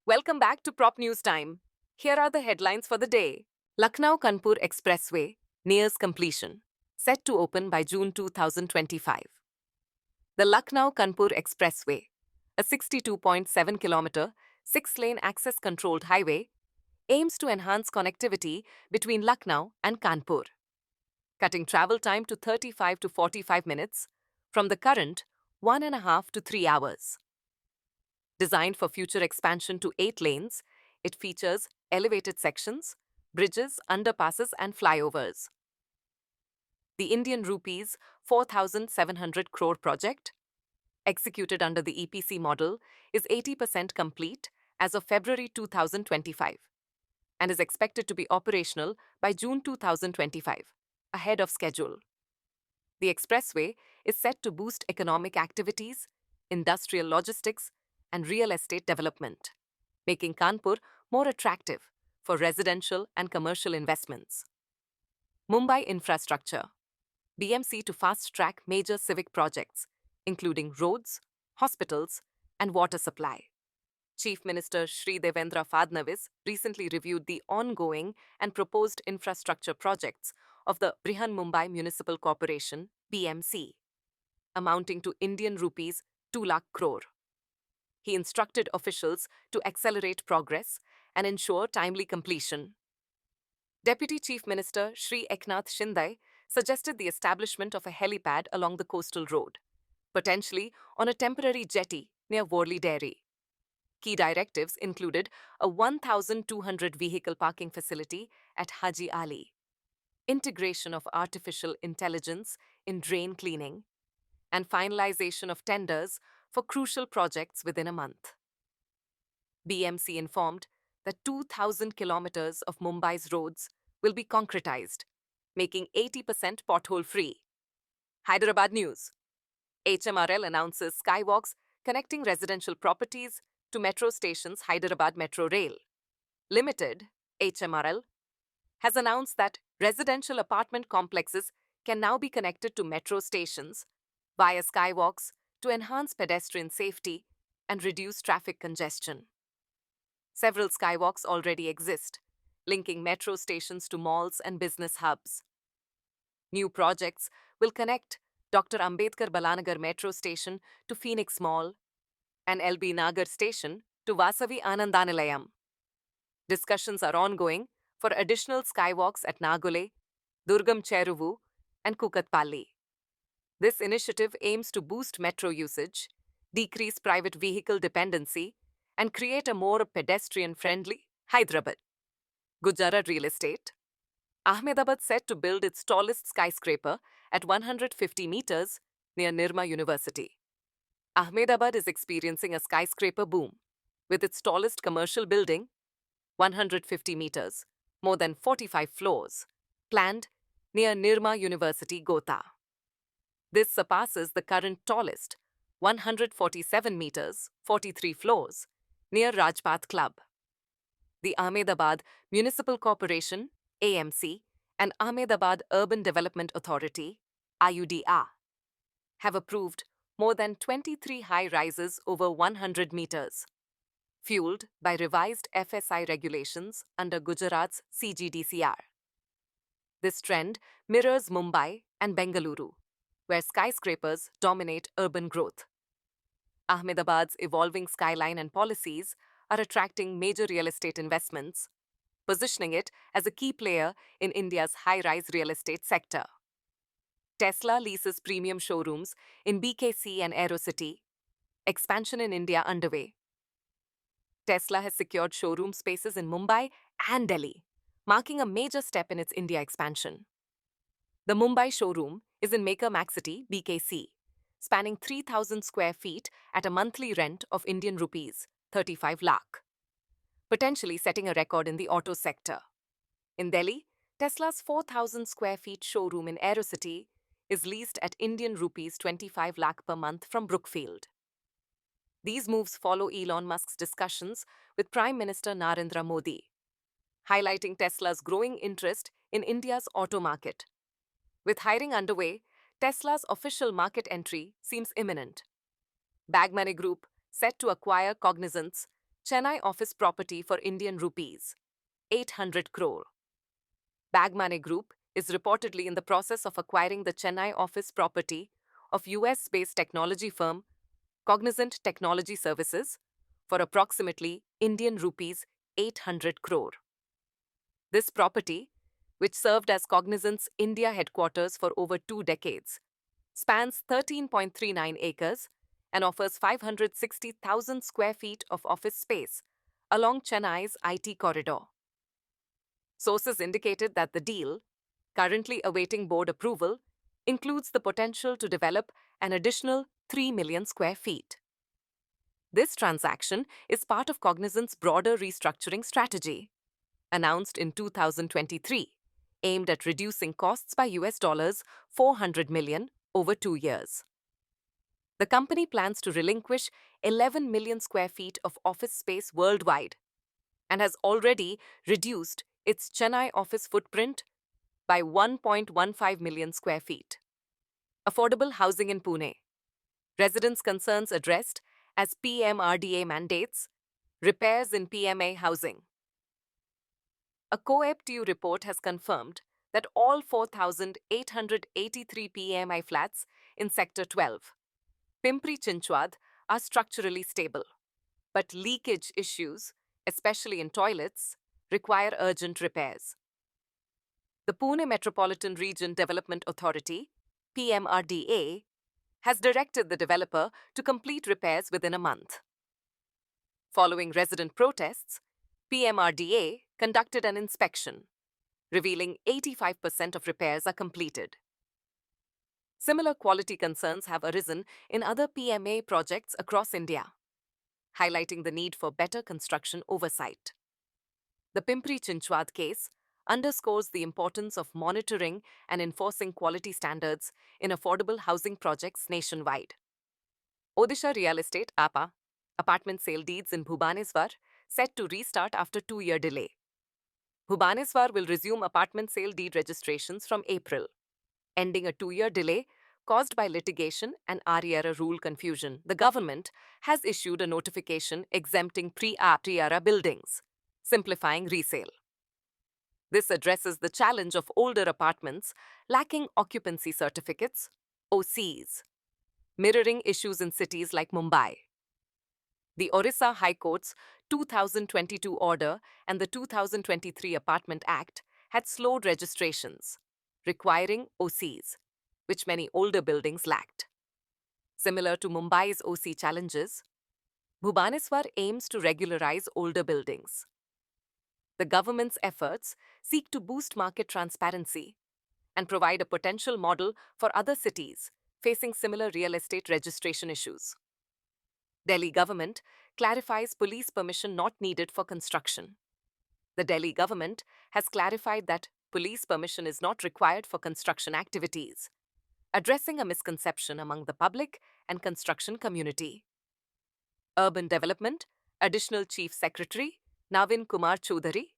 Welcome back to Prop News Time. Here are the headlines for the day. Lucknow-Kanpur Expressway nears completion, set to open by June 2025. The Lucknow-Kanpur Expressway, a 62.7-kilometer, six-lane access-controlled highway, aims to enhance connectivity between Lucknow and Kanpur, cutting travel time to 35 to 45 minutes from the current 1.5 to 3 hours. Designed for future expansion to 8 lanes, it features elevated sections, bridges, underpasses, and flyovers. The Indian rupees 4,700 crore project, executed under the EPC model, is 80% complete as of February 2025 and is expected to be operational by June 2025, ahead of schedule. The expressway is set to boost economic activities, industrial logistics, and real estate development, making Kanpur more attractive for residential and commercial investments. Mumbai Infrastructure, BMC to fast-track major civic projects, including roads, hospitals, and water supply. Chief Minister Shri Devendra Fadnavis recently reviewed the ongoing and proposed infrastructure projects of the Brihan Mumbai Municipal Corporation, BMC, amounting to Indian rupees 2 lakh crore. He instructed officials to accelerate progress and ensure timely completion. Deputy Chief Minister Shri Eknath Shinde suggested the establishment of a helipad along the coastal road, potentially on a temporary jetty near Worli Dairy. Key directives included a 1,200 vehicle parking facility at Haji Ali, integration of artificial intelligence in drain cleaning, and finalization of tenders for crucial projects within a month. BMC informed that 2,000 kilometers of Mumbai's roads will be concretized, making 80% pothole-free. Hyderabad News. HMRL announces skywalks connecting residential properties to metro stations. Hyderabad Metro Rail Limited, HMRL, has announced that residential apartment complexes can now be connected to metro stations via skywalks to enhance pedestrian safety and reduce traffic congestion. Several skywalks already exist, linking metro stations to malls and business hubs. New projects will connect Dr. Ambedkar Balanagar Metro Station to Phoenix Mall and LB Nagar Station to Vasavi Anandanilayam. Discussions are ongoing for additional skywalks at Nagole, Durgam Cheruvu, and Kukatpalli. This initiative aims to boost metro usage, decrease private vehicle dependency, and create a more pedestrian-friendly Hyderabad. Gujarat Real Estate. Ahmedabad set to build its tallest skyscraper at 150 meters near Nirma University. Ahmedabad is experiencing a skyscraper boom, with its tallest commercial building, 150 meters, more than 45 floors, planned near Nirma University, Gotha. This surpasses the current tallest, 147 meters, 43 floors, near Rajpath Club. The Ahmedabad Municipal Corporation, AMC, and Ahmedabad Urban Development Authority, IUDA, have approved more than 23 high-rises over 100 meters, fueled by revised FSI regulations under Gujarat's CGDCR. This trend mirrors Mumbai and Bengaluru, where skyscrapers dominate urban growth. Ahmedabad's evolving skyline and policies are attracting major real estate investments, positioning it as a key player in India's high-rise real estate sector. Tesla leases premium showrooms in BKC and Aerocity. Expansion in India underway. Tesla has secured showroom spaces in Mumbai and Delhi, marking a major step in its India expansion. The Mumbai showroom is in Maker Maxcity, BKC, spanning 3,000 square feet at a monthly rent of Indian rupees 35 lakh, potentially setting a record in the auto sector. In Delhi, Tesla's 4,000 square feet showroom in Aerocity is leased at Indian rupees 25 lakh per month from Brookfield. These moves follow Elon Musk's discussions with Prime Minister Narendra Modi, highlighting Tesla's growing interest in India's auto market. With hiring underway, Tesla's official market entry seems imminent. Bagmoney Group, set to acquire Cognizant's Chennai office property for Indian rupees 800 crore. Bagmane Group is reportedly in the process of acquiring the Chennai office property of US-based technology firm Cognizant Technology Services for approximately Indian rupees 800 crore. This property, which served as Cognizant's India headquarters for over 2 decades, spans 13.39 acres and offers 560,000 square feet of office space along Chennai's IT corridor. Sources indicated that the deal, currently awaiting board approval, includes the potential to develop an additional 3 million square feet. This transaction is part of Cognizant's broader restructuring strategy, announced in 2023, aimed at reducing costs by US dollars 400 million over 2 years. The company plans to relinquish 11 million square feet of office space worldwide and has already reduced its Chennai office footprint by 1.15 million square feet. Affordable housing in Pune. Residents' concerns addressed as PMRDA mandates repairs in PMA housing. A COEPTU report has confirmed that all 4,883 PMI flats in Sector 12, Pimpri Chinchwad, are structurally stable, but leakage issues, especially in toilets, require urgent repairs. The Pune Metropolitan Region Development Authority, PMRDA, has directed the developer to complete repairs within a month. Following resident protests, PMRDA conducted an inspection, revealing 85% of repairs are completed. Similar quality concerns have arisen in other PMA projects across India, highlighting the need for better construction oversight. The Pimpri Chinchwad case underscores the importance of monitoring and enforcing quality standards in affordable housing projects nationwide. Odisha Real Estate APA, apartment sale deeds in Bhubaneswar, set to restart after 2-year delay. Bhubaneswar will resume apartment sale deed registrations from April, ending a 2-year delay caused by litigation and RERA rule confusion. The government has issued a notification exempting pre-RERA buildings, simplifying resale. This addresses the challenge of older apartments lacking occupancy certificates, OCs, mirroring issues in cities like Mumbai. The Orissa High Court's 2022 order and the 2023 Apartment Act had slowed registrations, requiring OCs, which many older buildings lacked. Similar to Mumbai's OC challenges, Bhubaneswar aims to regularize older buildings. The government's efforts seek to boost market transparency and provide a potential model for other cities facing similar real estate registration issues. Delhi government clarifies police permission not needed for construction. The Delhi government has clarified that police permission is not required for construction activities, addressing a misconception among the public and construction community. Urban Development Additional Chief Secretary Navin Kumar Choudhary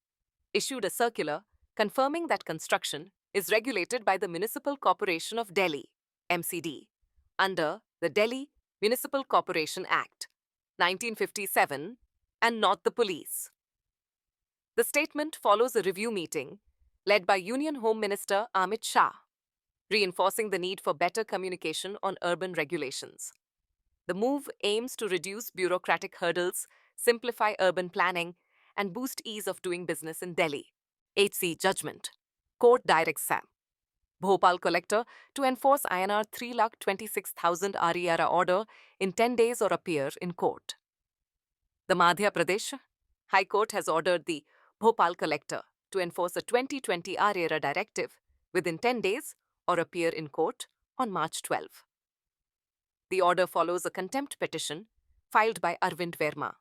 issued a circular confirming that construction is regulated by the Municipal Corporation of Delhi, MCD, under the Delhi Municipal Corporation Act, 1957, and not the police. The statement follows a review meeting led by Union Home Minister Amit Shah, reinforcing the need for better communication on urban regulations. The move aims to reduce bureaucratic hurdles, simplify urban planning, and boost ease of doing business in Delhi. HC Judgment. Court directs SAM, Bhopal Collector, to enforce INR 3,26,000 RERA order in 10 days or appear in court. The Madhya Pradesh High Court has ordered the Bhopal Collector to enforce a 2020 RERA directive within 10 days or appear in court on March 12. The order follows a contempt petition filed by Arvind Verma,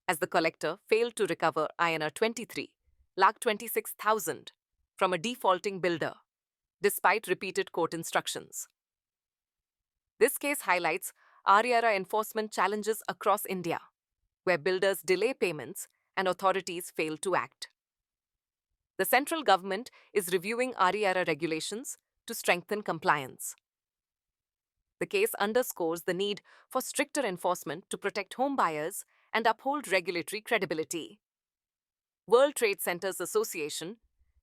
as the collector failed to recover INR 23,26,000 from a defaulting builder, despite repeated court instructions. This case highlights RERA enforcement challenges across India, where builders delay payments and authorities fail to act. The central government is reviewing RERA regulations to strengthen compliance. The case underscores the need for stricter enforcement to protect home buyers and uphold regulatory credibility. World Trade Centers Association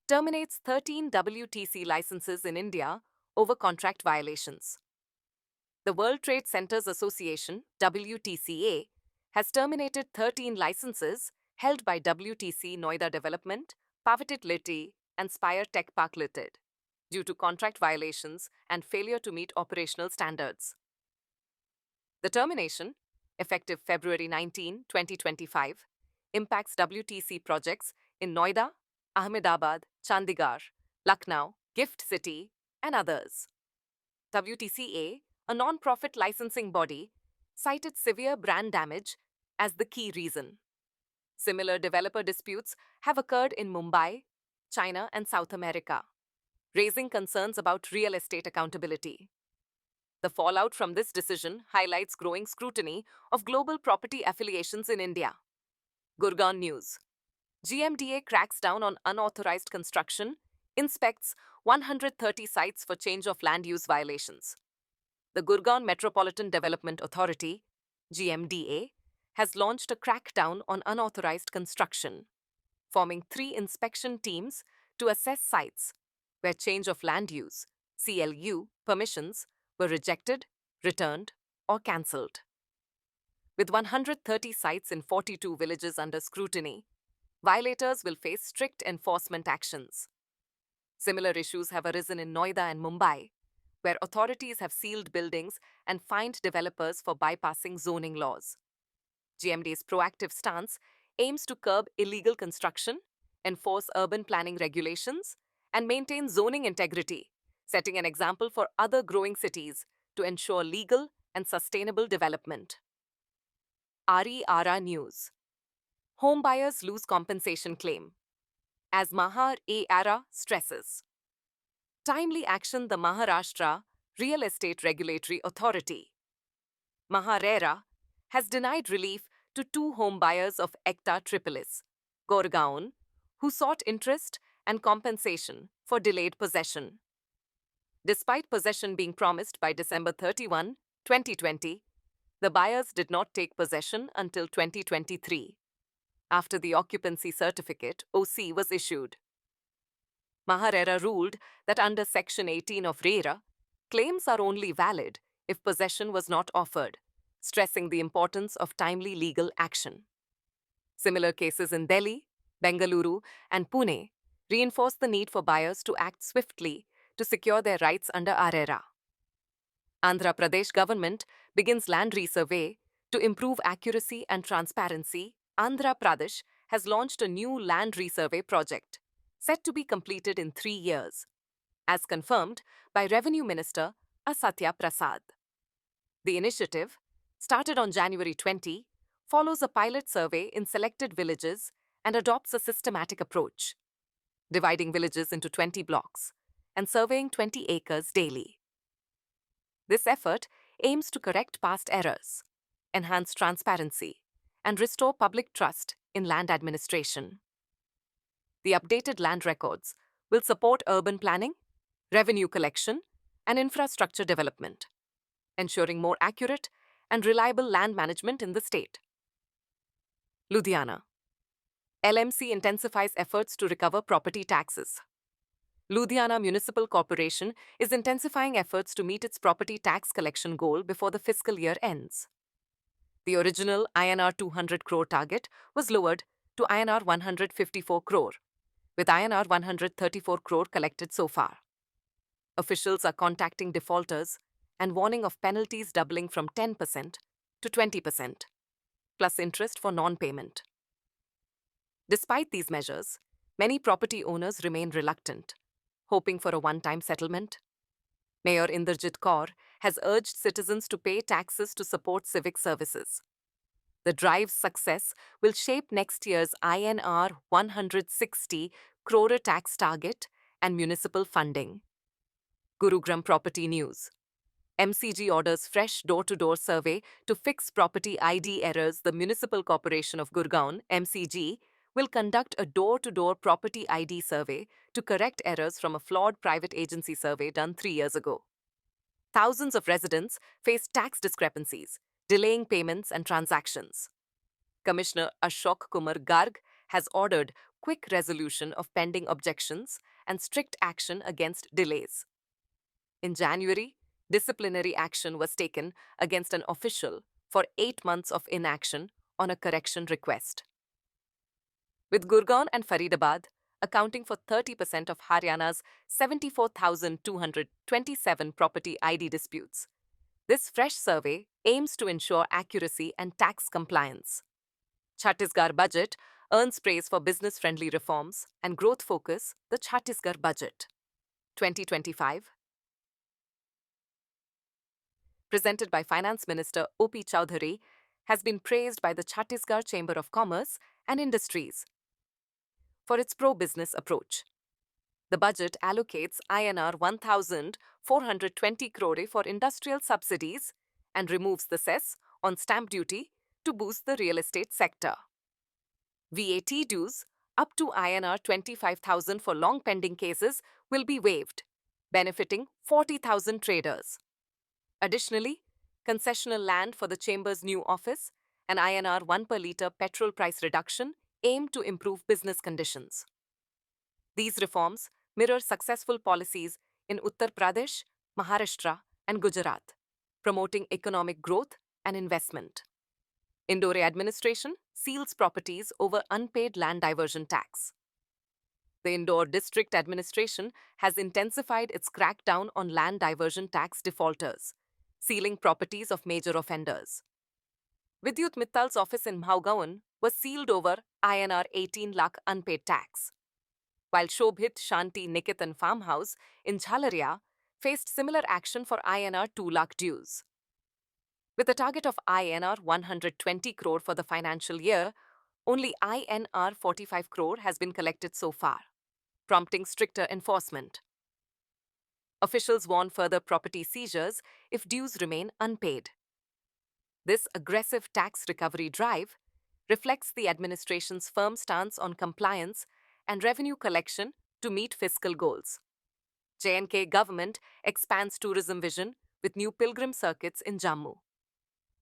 terminates 13 WTC licenses in India over contract violations. The World Trade Centers Association, WTCA, has terminated 13 licenses held by WTC Noida Development, Pavatit Limited, and Spire Tech Park Limited due to contract violations and failure to meet operational standards. The termination, effective February 19, 2025, impacts WTC projects in Noida, Ahmedabad, Chandigarh, Lucknow, Gift City, and others. WTCA, a non-profit licensing body, cited severe brand damage as the key reason. Similar developer disputes have occurred in Mumbai, China, and South America, raising concerns about real estate accountability. The fallout from this decision highlights growing scrutiny of global property affiliations in India. Gurgaon News. GMDA cracks down on unauthorized construction, inspects 130 sites for change of land use violations. The Gurgaon Metropolitan Development Authority, GMDA, has launched a crackdown on unauthorized construction, forming 3 inspection teams to assess sites where change of land use, CLU, permissions were rejected, returned, or cancelled. With 130 sites in 42 villages under scrutiny, violators will face strict enforcement actions. Similar issues have arisen in Noida and Mumbai, where authorities have sealed buildings and fined developers for bypassing zoning laws. GMD's proactive stance aims to curb illegal construction, enforce urban planning regulations, and maintain zoning integrity, setting an example for other growing cities to ensure legal and sustainable development. RERA News. Home buyers lose compensation claim, as MahaRERA stresses. Timely action. The Maharashtra Real Estate Regulatory Authority, MahaRERA, has denied relief to 2 home buyers of Ekta Tripolis, Gorgaon, who sought interest and compensation for delayed possession. Despite possession being promised by December 31, 2020, the buyers did not take possession until 2023, after the occupancy certificate (OC) was issued. MahaRERA ruled that under Section 18 of RERA, claims are only valid if possession was not offered, stressing the importance of timely legal action. Similar cases in Delhi, Bengaluru, and Pune reinforce the need for buyers to act swiftly to secure their rights under RERA. Andhra Pradesh government begins land resurvey to improve accuracy and transparency. Andhra Pradesh has launched a new land resurvey project, set to be completed in 3 years, as confirmed by Revenue Minister Asatya Prasad. The initiative, started on January 20, follows a pilot survey in selected villages and adopts a systematic approach, dividing villages into 20 blocks and surveying 20 acres daily. This effort aims to correct past errors, enhance transparency, and restore public trust in land administration. The updated land records will support urban planning, revenue collection, and infrastructure development, ensuring more accurate and reliable land management in the state. Ludhiana. LMC intensifies efforts to recover property taxes. Ludhiana Municipal Corporation is intensifying efforts to meet its property tax collection goal before the fiscal year ends. The original INR 200 crore target was lowered to INR 154 crore, with INR 134 crore collected so far. Officials are contacting defaulters and warning of penalties doubling from 10% to 20%, plus interest for non-payment. Despite these measures, many property owners remain reluctant, hoping for a one-time settlement. Mayor Inderjit Kaur has urged citizens to pay taxes to support civic services. The drive's success will shape next year's INR 160 crore tax target and municipal funding. Gurugram Property News. MCG orders fresh door-to-door survey to fix property ID errors. The Municipal Corporation of Gurgaon, MCG, will conduct a door-to-door property ID survey to correct errors from a flawed private agency survey done 3 years ago. Thousands of residents face tax discrepancies, delaying payments and transactions. Commissioner Ashok Kumar Garg has ordered quick resolution of pending objections and strict action against delays. In January, disciplinary action was taken against an official for 8 months of inaction on a correction request. With Gurgaon and Faridabad accounting for 30% of Haryana's 74,227 property ID disputes, this fresh survey aims to ensure accuracy and tax compliance. Chhattisgarh budget earns praise for business-friendly reforms and growth focus. The Chhattisgarh budget 2025, presented by Finance Minister O.P. Chowdhury, has been praised by the Chhattisgarh Chamber of Commerce and Industries for its pro-business approach. The budget allocates INR 1,420 crore for industrial subsidies and removes the cess on stamp duty to boost the real estate sector. VAT dues up to INR 25,000 for long pending cases will be waived, benefiting 40,000 traders. Additionally, concessional land for the Chamber's new office and INR 1 per litre petrol price reduction aim to improve business conditions. These reforms mirror successful policies in Uttar Pradesh, Maharashtra, and Gujarat, promoting economic growth and investment. Indore administration seals properties over unpaid land diversion tax. The Indore district administration has intensified its crackdown on land diversion tax defaulters, sealing properties of major offenders. Vidyut Mittal's office in Bhaugaon was sealed over INR 18 lakh unpaid tax, while Shobhit Shanti Niketan farmhouse in Jhalaria faced similar action for INR 2 lakh dues. With a target of INR 120 crore for the financial year, only INR 45 crore has been collected so far, prompting stricter enforcement. Officials warn further property seizures if dues remain unpaid. This aggressive tax recovery drive reflects the administration's firm stance on compliance and revenue collection to meet fiscal goals. J&K government expands tourism vision with new pilgrim circuits in Jammu.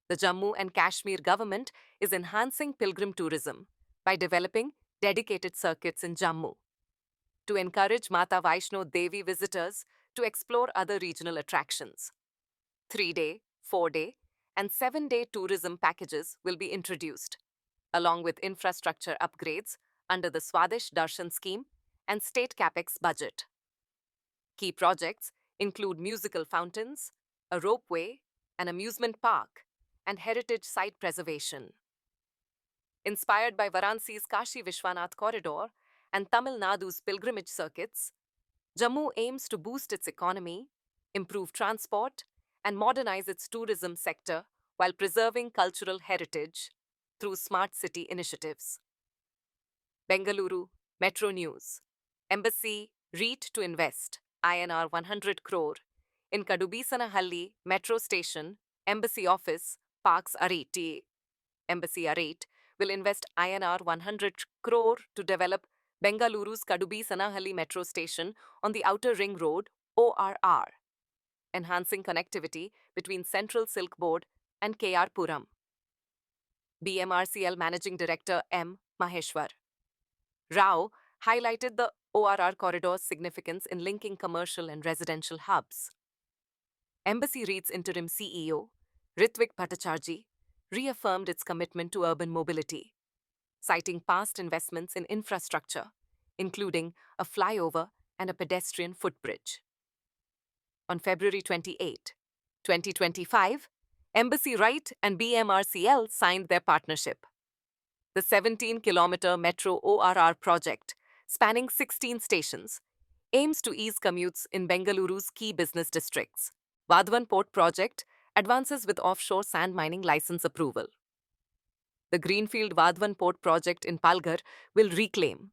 The Jammu and Kashmir government is enhancing pilgrim tourism by developing dedicated circuits in Jammu to encourage Mata Vaishno Devi visitors to explore other regional attractions. 3-day, 4-day, and 7-day tourism packages will be introduced, along with infrastructure upgrades under the Swadesh Darshan scheme and state capex budget. Key projects include musical fountains, a ropeway, an amusement park, and heritage site preservation. Inspired by Varanasi's Kashi Vishwanath corridor and Tamil Nadu's pilgrimage circuits, Jammu aims to boost its economy, improve transport, and modernize its tourism sector while preserving cultural heritage through smart city initiatives. Bengaluru Metro News. Embassy REIT to invest INR 100 crore in Kadubisanahalli Metro Station. Embassy Office Parks Arete. Embassy Arete will invest INR 100 crore to develop Bengaluru's Kadubisanahalli Metro Station on the Outer Ring Road (ORR), enhancing connectivity between Central Silk Board and KR Puram. BMRCL Managing Director M. Maheshwar Rao highlighted the ORR corridor's significance in linking commercial and residential hubs. Embassy REIT's interim CEO, Ritvik Bhattacharjee, reaffirmed its commitment to urban mobility, citing past investments in infrastructure, including a flyover and a pedestrian footbridge. On February 28, 2025, Embassy REIT and BMRCL signed their partnership. The 17-kilometer Metro ORR project, spanning 16 stations, aims to ease commutes in Bengaluru's key business districts. Vadhavan Port project advances with offshore sand mining license approval. The Greenfield Vadhavan Port project in Palghar will reclaim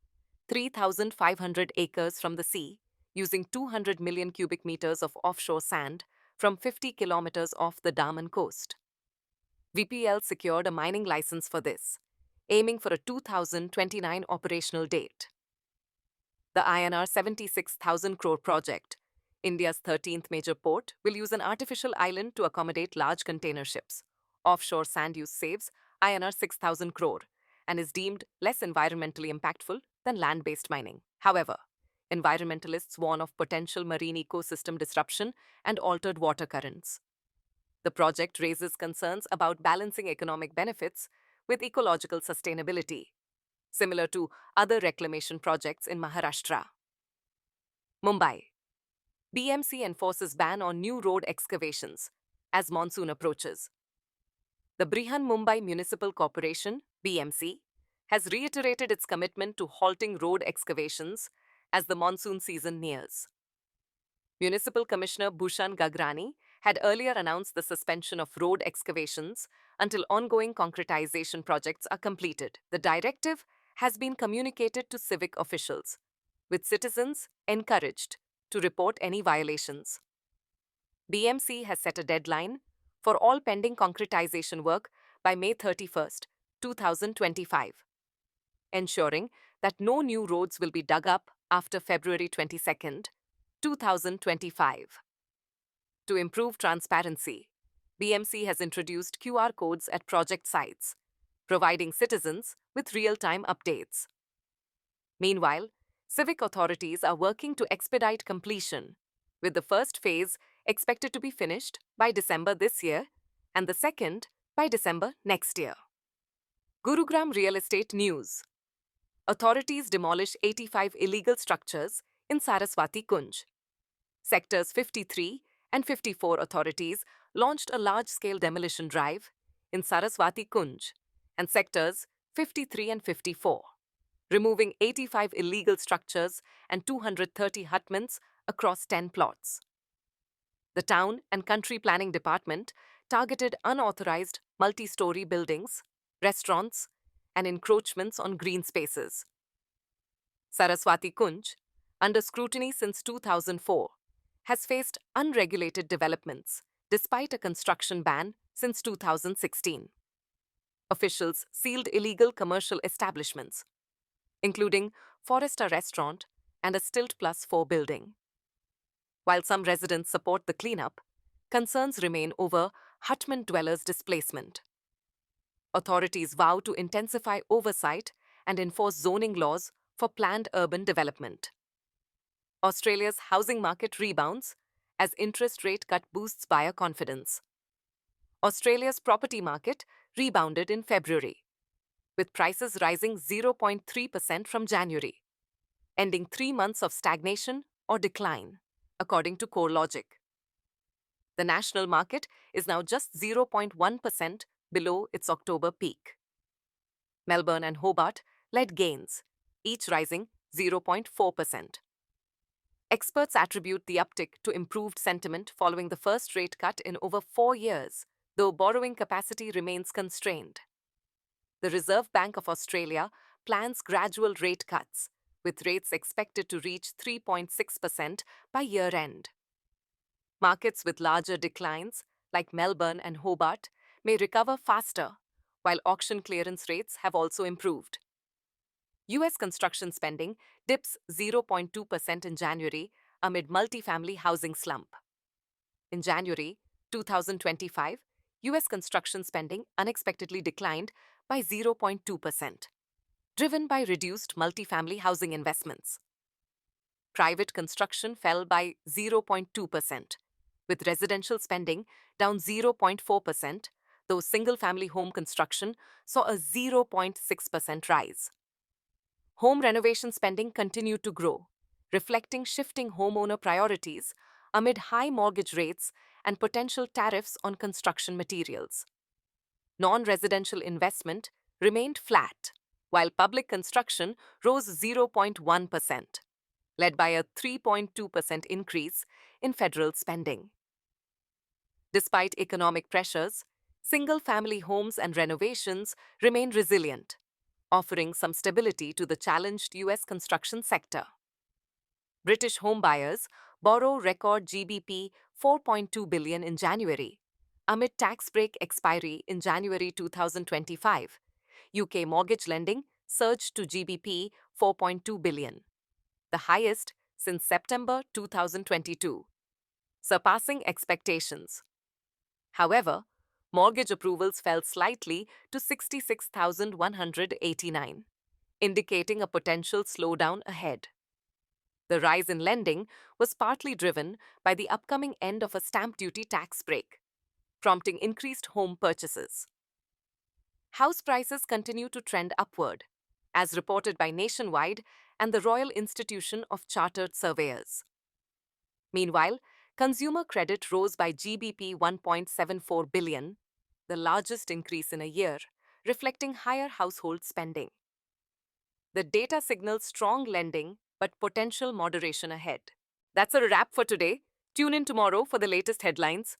3,500 acres from the sea using 200 million cubic meters of offshore sand from 50 kilometers off the Daman coast. VPL secured a mining license for this, aiming for a 2029 operational date. The INR 76,000 crore project, India's 13th major port, will use an artificial island to accommodate large container ships. Offshore sand use saves INR 6,000 crore, and is deemed less environmentally impactful than land-based mining. However, environmentalists warn of potential marine ecosystem disruption and altered water currents. The project raises concerns about balancing economic benefits with ecological sustainability, similar to other reclamation projects in Maharashtra. Mumbai. BMC enforces ban on new road excavations as monsoon approaches. The Brihan Mumbai Municipal Corporation, BMC, has reiterated its commitment to halting road excavations as the monsoon season nears. Municipal Commissioner Bhushan Gagrani had earlier announced the suspension of road excavations until ongoing concretization projects are completed. The directive has been communicated to civic officials, with citizens encouraged to report any violations. BMC has set a deadline for all pending concretization work by May 31st, 2025, ensuring that no new roads will be dug up after February 22nd, 2025. To improve transparency, BMC has introduced QR codes at project sites, providing citizens with real-time updates. Meanwhile, civic authorities are working to expedite completion, with the first phase expected to be finished by December this year and the second by December next year. Gurugram Real Estate News. Authorities demolish 85 illegal structures in Saraswati Kunj. Sectors 53 and 54 authorities launched a large-scale demolition drive in Saraswati Kunj and sectors 53 and 54, removing 85 illegal structures and 230 hutments across 10 plots. The Town and Country Planning Department targeted unauthorized multi-story buildings, restaurants, and encroachments on green spaces. Saraswati Kunj, under scrutiny since 2004, has faced unregulated developments despite a construction ban since 2016. Officials sealed illegal commercial establishments, including Foresta Restaurant and a Stilt Plus 4 building. While some residents support the cleanup, concerns remain over hutman dwellers' displacement. Authorities vow to intensify oversight and enforce zoning laws for planned urban development. Australia's housing market rebounds as interest rate cut boosts buyer confidence. Australia's property market rebounded in February, with prices rising 0.3% from January, ending 3 months of stagnation or decline, according to CoreLogic. The national market is now just 0.1% below its October peak. Melbourne and Hobart led gains, each rising 0.4%. Experts attribute the uptick to improved sentiment following the first rate cut in over 4 years, though borrowing capacity remains constrained. The Reserve Bank of Australia plans gradual rate cuts, with rates expected to reach 3.6% by year-end. Markets with larger declines, like Melbourne and Hobart, may recover faster, while auction clearance rates have also improved. U.S. construction spending dips 0.2% in January amid multifamily housing slump. In January 2025, U.S. construction spending unexpectedly declined by 0.2%, driven by reduced multifamily housing investments. Private construction fell by 0.2%, with residential spending down 0.4%, though single-family home construction saw a 0.6% rise. Home renovation spending continued to grow, reflecting shifting homeowner priorities amid high mortgage rates and potential tariffs on construction materials. Non-residential investment remained flat, while public construction rose 0.1%, led by a 3.2% increase in federal spending. Despite economic pressures, single-family homes and renovations remain resilient, offering some stability to the challenged U.S. construction sector. British homebuyers borrow record GBP 4.2 billion in January, amid tax break expiry in January 2025. UK mortgage lending surged to GBP 4.2 billion, the highest since September 2022, surpassing expectations. However, Mortgage approvals fell slightly to 66,189, indicating a potential slowdown ahead. The rise in lending was partly driven by the upcoming end of a stamp duty tax break, prompting increased home purchases. House prices continue to trend upward, as reported by Nationwide and the Royal Institution of Chartered Surveyors. Meanwhile, consumer credit rose by GBP 1.74 billion, the largest increase in a year, reflecting higher household spending. The data signals strong lending but potential moderation ahead. That's a wrap for today. Tune in tomorrow for the latest headlines.